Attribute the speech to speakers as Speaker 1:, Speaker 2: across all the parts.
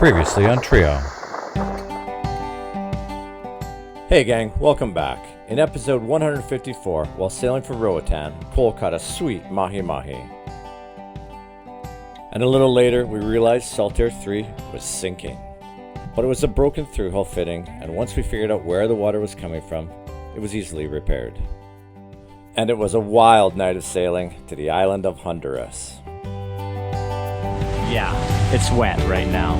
Speaker 1: Previously on Trio. Hey gang, welcome back. In episode 154, while sailing for Roatan, Cole caught a sweet mahi mahi. And a little later, we realized Saltair 3 was sinking. But it was a broken through-hull fitting, and once we figured out where the water was coming from, it was easily repaired. And it was a wild night of sailing to the island of Honduras.
Speaker 2: Yeah, it's wet right now.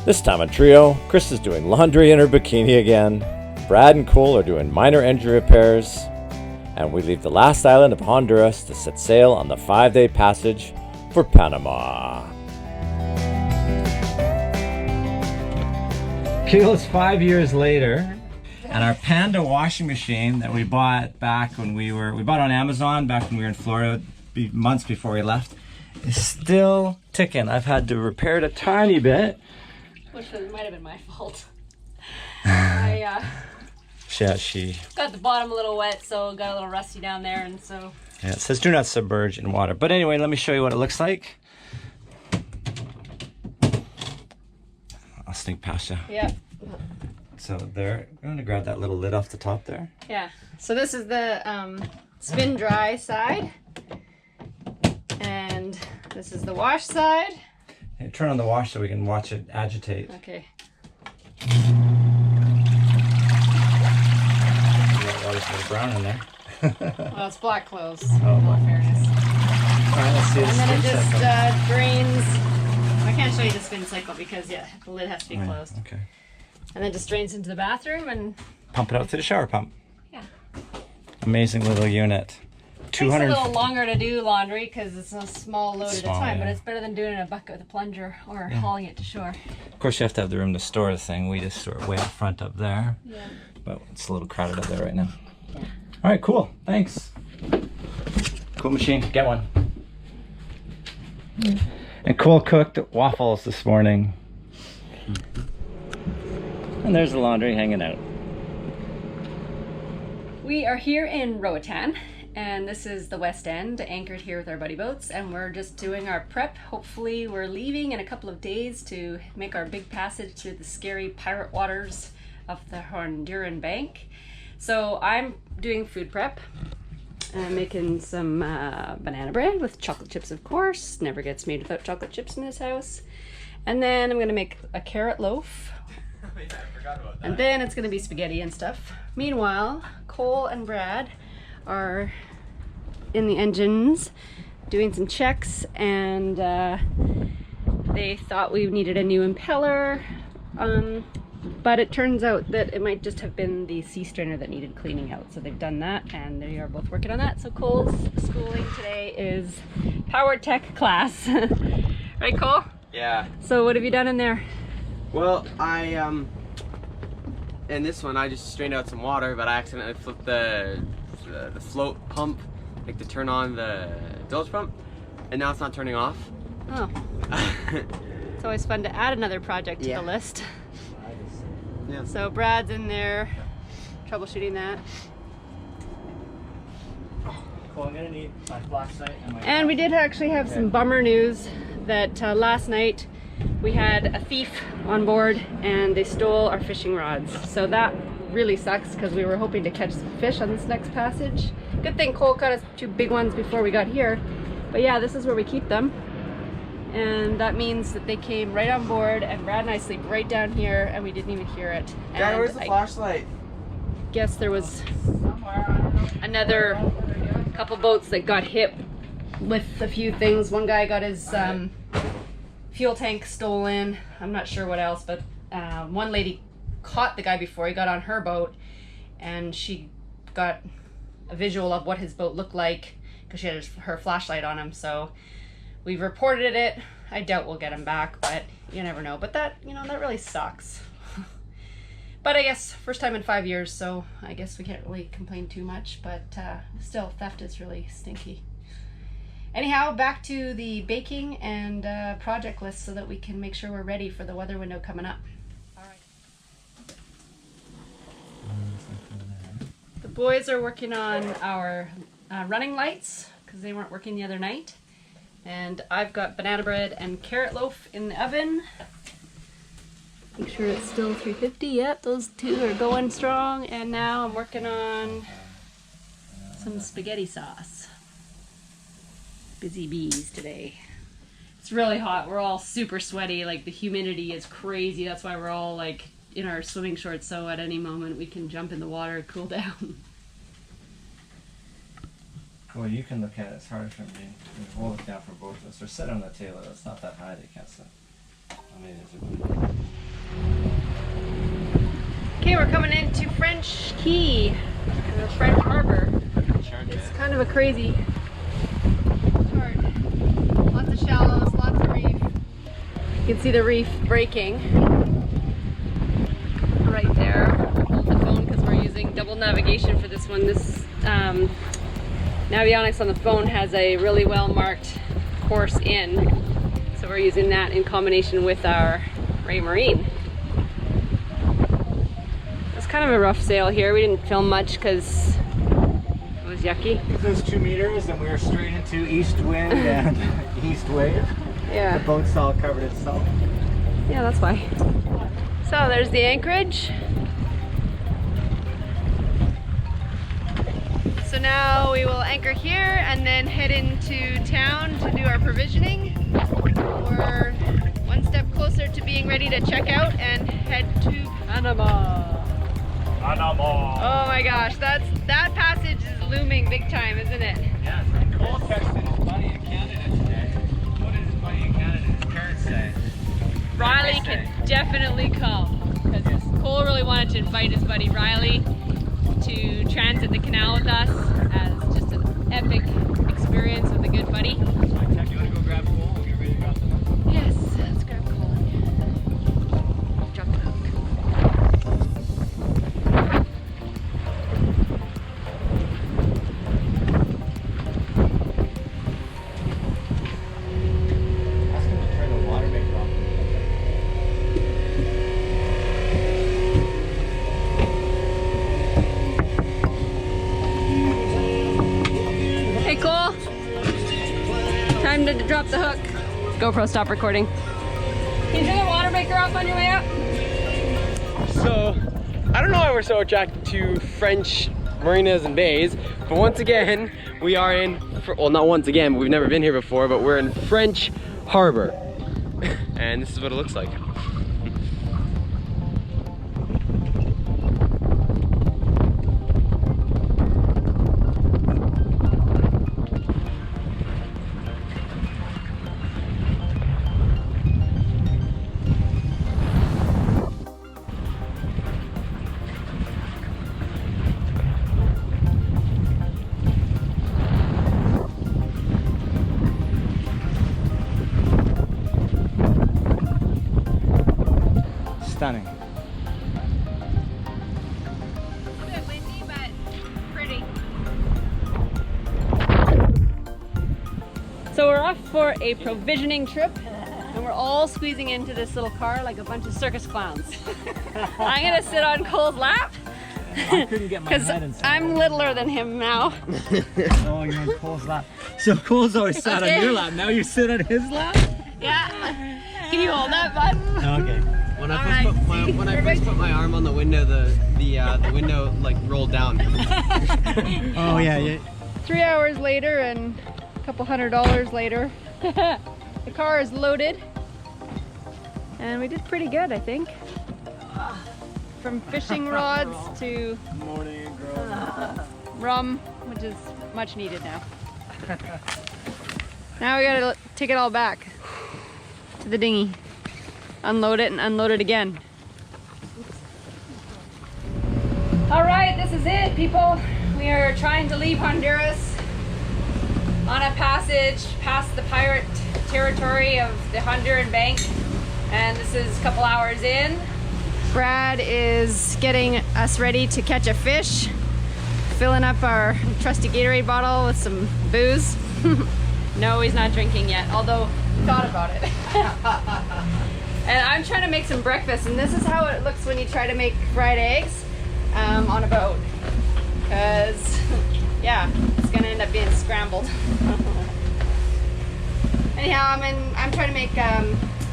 Speaker 1: This time on Trio, Chris is doing laundry in her bikini again, Brad and Cole are doing minor engine repairs, and we leave the last island of Honduras to set sail on the 5-day passage for Panama.
Speaker 2: It's 5 years later, and our Panda washing machine that we bought back when we bought on Amazon back when we were in Florida months before we left, is still ticking. I've had to repair it a tiny bit.
Speaker 3: Which might have been my fault.
Speaker 2: She
Speaker 3: got the bottom a little wet, so got a little rusty down there, and so...
Speaker 2: Yeah, it says do not submerge in water. But anyway, let me show you what it looks like. I'll sneak past you.
Speaker 3: Yeah.
Speaker 2: So there, I'm going to grab that little lid off the top there.
Speaker 3: Yeah. So this is the spin dry side. And this is the wash side.
Speaker 2: Hey, turn on the wash so we can watch it agitate.
Speaker 3: Okay.
Speaker 2: Water's a little brown in there.
Speaker 3: Well, it's black clothes,
Speaker 2: Oh,
Speaker 3: in all fairness.
Speaker 2: Alright, let's see the
Speaker 3: And then it
Speaker 2: spin
Speaker 3: just
Speaker 2: cycle.
Speaker 3: drains... I can't show you the spin cycle because, yeah, the lid has to be closed.
Speaker 2: Okay.
Speaker 3: And then just drains into the bathroom and...
Speaker 2: Pump it out to the shower pump.
Speaker 3: Yeah.
Speaker 2: Amazing little unit.
Speaker 3: Takes a little longer to do laundry because it's a small load at a time,
Speaker 2: yeah.
Speaker 3: but it's better than doing it in a bucket with a plunger or hauling it to shore.
Speaker 2: Of course, you have to have the room to store the thing. We just store it way up front up there.
Speaker 3: Yeah.
Speaker 2: But it's a little crowded up there right now. Yeah. All right, cool. Thanks. Cool machine. Get one. And Cole cooked waffles this morning. And there's the laundry hanging out.
Speaker 3: We are here in Roatan, and this is the West End, anchored here with our buddy boats, and we're just doing our prep. Hopefully we're leaving in a couple of days to make our big passage through the scary pirate waters of the Honduran bank. So I'm doing food prep. I'm making some banana bread with chocolate chips, of course. Never gets made without chocolate chips in this house. And then I'm gonna make a carrot loaf.
Speaker 2: Yeah, I forgot about that.
Speaker 3: And then it's gonna be spaghetti and stuff. Meanwhile, Cole and Brad are in the engines doing some checks, and they thought we needed a new impeller, but it turns out that it might just have been the sea strainer that needed cleaning out. So they've done that, and they are both working on that. So Cole's schooling today is power tech class. Right, Cole?
Speaker 4: Yeah.
Speaker 3: So what have you done in there?
Speaker 4: Well, in this one I just strained out some water, but I accidentally flipped the float pump, like to turn on the bilge pump, and now it's not turning off.
Speaker 3: Oh. It's always fun to add another project to the list.
Speaker 4: Yeah.
Speaker 3: So Brad's in there troubleshooting that.
Speaker 2: Cool, I'm gonna need my flashlight and my...
Speaker 3: And we did actually have some bummer news that last night we had a thief on board and they stole our fishing rods. So that really sucks because we were hoping to catch some fish on this next passage. Good thing Cole caught us 2 big ones before we got here. But yeah, this is where we keep them. And that means that they came right on board, and Brad and I sleep right down here and we didn't even hear it.
Speaker 4: Dad,
Speaker 3: And
Speaker 4: where's the flashlight?
Speaker 3: guess there was another couple boats that got hit with a few things. One guy got his fuel tank stolen. I'm not sure what else, but one lady caught the guy before he got on her boat, and she got a visual of what his boat looked like because she had her flashlight on him. So we've reported it. I doubt we'll get him back, but you never know. But that, that really sucks. But I guess first time in 5 years, so I guess we can't really complain too much, but still, theft is really stinky. Anyhow, back to the baking and project list so that we can make sure we're ready for the weather window coming up. All right. The boys are working on our running lights because they weren't working the other night. And I've got banana bread and carrot loaf in the oven. Make sure it's still 350. Yep, those two are going strong. And now I'm working on some spaghetti sauce. Busy bees today. It's really hot. We're all super sweaty. Like the humidity is crazy. That's why we're all like in our swimming shorts. So at any moment we can jump in the water and cool down.
Speaker 2: Well, you can look at it. It's harder for me. We'll look down for both of us. Or sit on the table. It's not that high. They can't sit.
Speaker 3: Okay, we're coming into French Key, the French Harbor. It's kind of a crazy part. Lots of shallows, lots of reef. You can see the reef breaking right there. Hold the phone because we're using double navigation for this one. This Navionics on the phone has a really well marked course in, so we're using that in combination with our Raymarine. It's kind of a rough sail here. We didn't film much because it was yucky.
Speaker 2: It was 2 meters and we were straight into east wind and east wave.
Speaker 3: Yeah.
Speaker 2: The boat's all covered itself.
Speaker 3: Yeah, that's why. So there's the Anchorage. So now we will anchor here and then head into town to do our provisioning. We're one step closer to being ready to check out and head to Panama.
Speaker 2: Panama!
Speaker 3: Oh my gosh, that passage is looming big time, isn't it?
Speaker 2: Yeah, Cole texted his buddy in Canada today. What did his buddy in Canada's parents say?
Speaker 3: Riley can definitely come because Cole really wanted to invite his buddy Riley to transit the canal with us as just an epic experience with a good buddy.
Speaker 2: You want to go grab Cole? We'll get ready to drop the hook.
Speaker 3: Yes, let's grab Cole. Drop the hook.
Speaker 2: Ask him to turn the water maker off.
Speaker 3: Hey Cole, time to drop the hook. GoPro, stop recording. Can you turn the water maker off on your way up?
Speaker 4: So, I don't know why we're so attracted to French marinas and bays, but once again, we are in, well, not once again, we've never been here before, but we're in French Harbor. And this is what it looks like.
Speaker 2: Stunning.
Speaker 3: A bit windy, but pretty. So we're off for a provisioning trip, and we're all squeezing into this little car like a bunch of circus clowns. I'm gonna sit on Cole's lap.
Speaker 2: I couldn't get my head inside.
Speaker 3: I'm littler than him now.
Speaker 2: Oh, you're on Cole's lap. So Cole's always sat on your lap. Now you sit on his lap?
Speaker 3: Yeah. Can you hold that, bud?
Speaker 2: Okay.
Speaker 4: When I first put my arm on the window, the window like rolled down.
Speaker 2: Oh yeah.
Speaker 3: 3 hours later and a couple $100 later, the car is loaded, and we did pretty good, I think. From fishing rods to rum, which is much needed now. Now we gotta take it all back to the dinghy, unload it and unload it again. All right, this is it, people. We are trying to leave Honduras on a passage past the pirate territory of the Honduran bank, and this is a couple hours in. Brad is getting us ready to catch a fish, filling up our trusty Gatorade bottle with some booze. No, he's not drinking yet, although he thought about it. And I'm trying to make some breakfast, and this is how it looks when you try to make fried eggs on a boat. Because, yeah, it's gonna end up being scrambled. Anyhow, I'm trying to make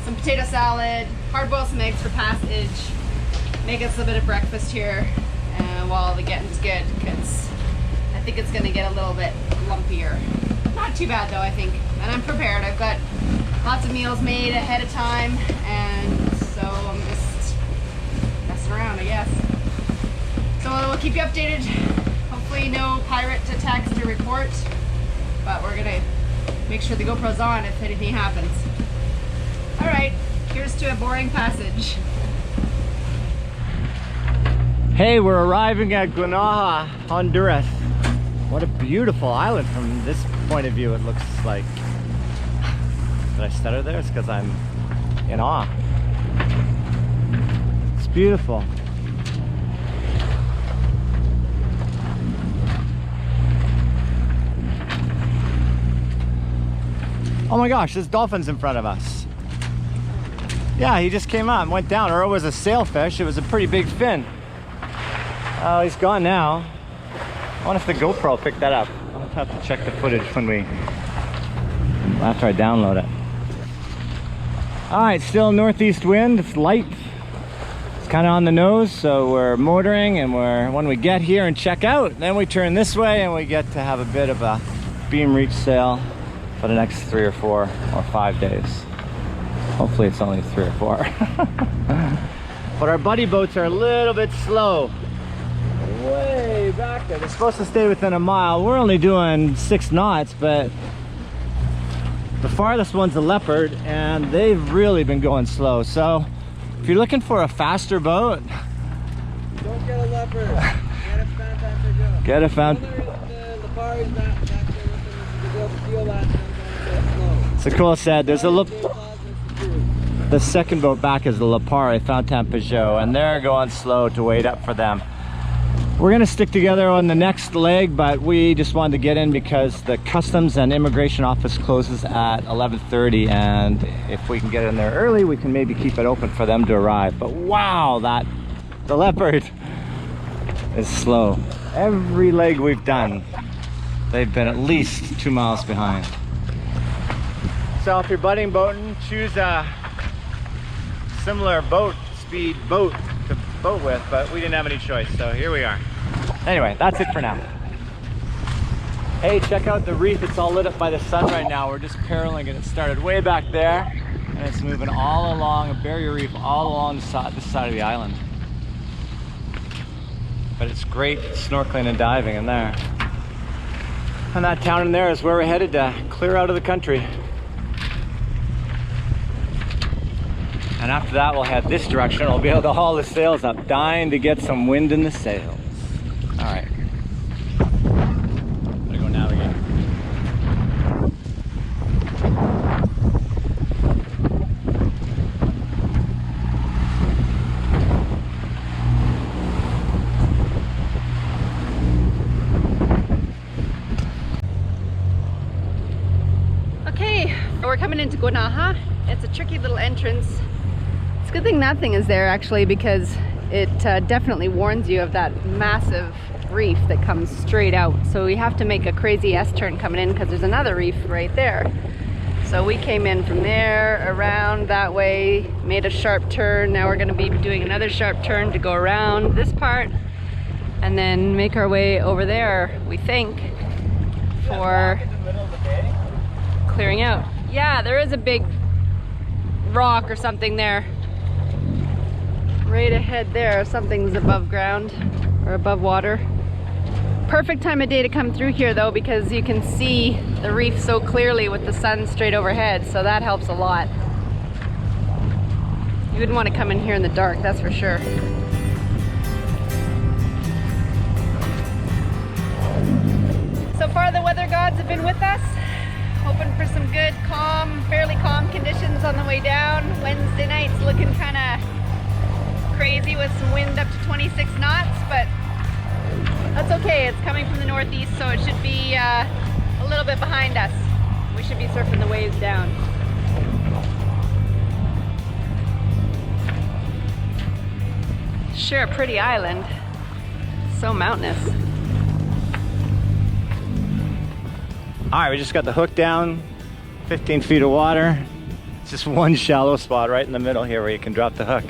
Speaker 3: some potato salad, hard boil some eggs for passage, make us a bit of breakfast here while the getting's good, because I think it's gonna get a little bit lumpier. Not too bad though, I think, and I'm prepared. I've got lots of meals made ahead of time, and so I'm just messing around, I guess. So we'll keep you updated. Hopefully no pirate attacks to report, but we're gonna make sure the GoPro's on if anything happens. All right, here's to a boring passage.
Speaker 2: Hey, we're arriving at Guanaja, Honduras. What a beautiful island from this point of view, it looks like. Did I stutter there? It's because I'm in awe. It's beautiful. Oh my gosh, there's dolphins in front of us. Yeah, he just came up and went down, or it was a sailfish. It was a pretty big fin. Oh, he's gone now. I wonder if the GoPro picked that up. I'll have to check the footage after I download it. All right, still northeast wind. It's light. It's kind of on the nose, so we're motoring, and when we get here and check out, then we turn this way and we get to have a bit of a beam reach sail for the next 3 or 4 or 5 days. Hopefully it's only 3 or 4. But our buddy boats are a little bit slow. Way back there. They're supposed to stay within a mile. We're only doing 6 knots, but the farthest one's a Leopard, and they've really been going slow. So if you're looking for a faster boat,
Speaker 4: Don't get a Leopard. Get a Fountain Pajot.
Speaker 2: get a Fountain. So Cole said there's the second boat back is the Lapare Fountain Pajot, and they're going slow to wait up for them. We're gonna stick together on the next leg, but we just wanted to get in because the customs and immigration office closes at 11:30, and if we can get in there early, we can maybe keep it open for them to arrive. But wow, the Leopard is slow. Every leg we've done, they've been at least 2 miles behind. So if you're budding boating, choose a similar speed boat to boat with, but we didn't have any choice, so here we are. Anyway, that's it for now. Hey, check out the reef. It's all lit up by the sun right now. We're just paddling, and it started way back there, and it's moving all along a barrier reef all along this side of the island. But it's great snorkeling and diving in there. And that town in there is where we're headed to clear out of the country. And after that, we'll head this direction. We'll be able to haul the sails up, dying to get some wind in the sails. All right. Gotta go navigate.
Speaker 3: Okay, we're coming into Guanaja. It's a tricky little entrance. It's a good thing that thing is there actually, because it definitely warns you of that massive reef that comes straight out. So we have to make a crazy S-turn coming in because there's another reef right there. So we came in from there, around that way, made a sharp turn. Now we're going to be doing another sharp turn to go around this part and then make our way over there, we think, for clearing out. Yeah, there is a big rock or something there. Right ahead there, something's above ground or above water. Perfect time of day to come through here though, because you can see the reef so clearly with the sun straight overhead, so that helps a lot. You wouldn't want to come in here in the dark, that's for sure. So far the weather gods have been with us, hoping for some good, calm, fairly calm conditions on the way down. Wednesday night's looking kind of crazy with some wind up to 26 knots, but that's okay. It's coming from the northeast, so it should be a little bit behind us. We should be surfing the waves down. Sure, a pretty island. So mountainous.
Speaker 2: All right, we just got the hook down 15 feet of water. It's just one shallow spot right in the middle here where you can drop the hook.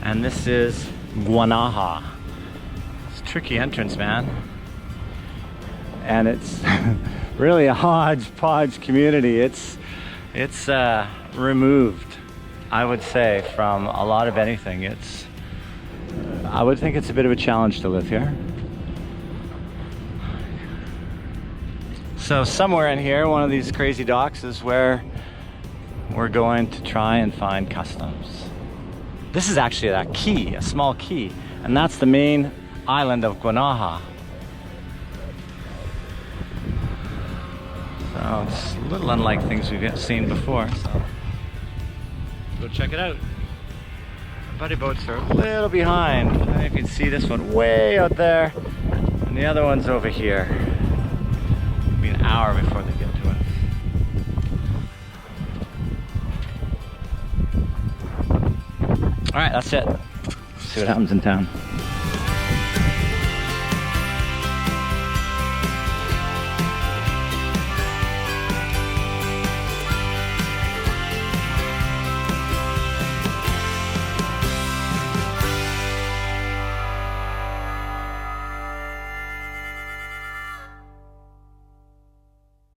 Speaker 2: And this is Guanaja. It's a tricky entrance, man. And it's really a hodgepodge community. It's removed, I would say, from a lot of anything. I would think it's a bit of a challenge to live here. So somewhere in here, one of these crazy docks is where we're going to try and find customs. This is actually a key, a small key, and that's the main island of Guanaja. So it's a little unlike things we've seen before. So go check it out. Our buddy boats are a little behind. I don't know if you can see this one way out there, and the other one's over here. It'll be an hour before they get to it. All right, that's it. See what happens in town.